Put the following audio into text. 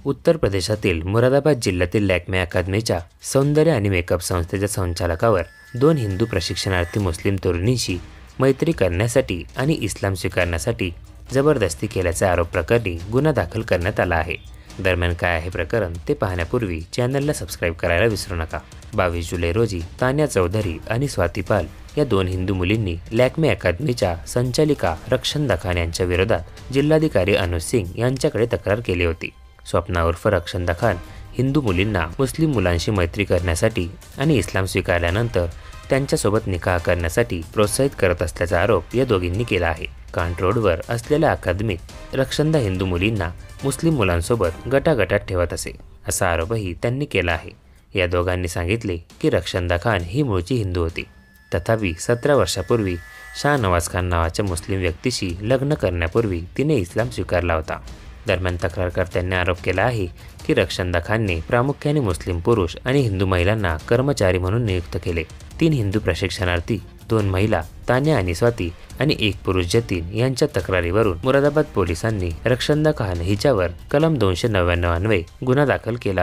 उत्तर प्रदेशातील मुरादाबाद जिल्ह्यातील लॅक्मे अकादमीच्या सौंदर्य आणि मेकअप संस्थेच्या संचालकावर 2 हिंदू प्रशिक्षणार्थी मुस्लिम तरुणींशी मैत्री करण्यासाठी आणि इस्लाम स्वीकारण्यासाठी जबरदस्ती केल्याच्या आरोप प्रकरणी गुन्हा दाखल करण्यात आला आहे। दरम्यान काय आहे प्रकरण ते पाहण्यापूर्वी चॅनलला सबस्क्राईब करायला विसरू नका। 22 जुलै रोजी तान्या चौधरी आणि स्वाती पाल या 2 हिंदू मुलींनी लॅक्मे अकादमीच्या संचालिका रक्षंदा खान यांच्या विरोधात जिल्हाधिकारी अनुज सिंग यांच्याकडे तक्रार केली होती। स्वप्ना उर्फ रक्षंदा खान हिंदू मुलींना मुस्लिम मुलांशी मैत्री करण्यासाठी आणि इस्लाम स्वीकारल्यानंतर त्यांच्यासोबत निकाह करण्यासाठी प्रोत्साहित करत असल्याचा आरोप या दोघींनी केला आहे। कांट रोडवर असलेल्या अकादमीत रक्षंदा हिंदू मुलींना मुस्लिम मुलांसोबत गटागटात ठेवत असे, असा आरोपही त्यांनी केला आहे। या दोघांनी सांगितले की रक्षंदा खान ही मूळची हिंदू होती, तथापि 17 वर्षापूर्वी शाहनवाज खान नावाच्या मुस्लिम व्यक्तीशी लग्न करण्यापूर्वी तिने इस्लाम स्वीकारला होता। दरम्यान तक्रारकर्त्यांनी आरोप केला आहे की रक्षंदा खानने प्रामुख्याने मुस्लिम पुरुष आणि हिंदू महिलांना कर्मचारी म्हणून नियुक्त केले। 3 हिंदू प्रशिक्षणार्थी, 2 महिला तान्या आणि स्वाती आणि 1 पुरुष जतीन यांच्या तक्रारीवरून मुरादाबाद पोलिसांनी रक्षंदा खान हिच्यावर कलम 299 अन्वये गुन्हा दाखल केला आहे।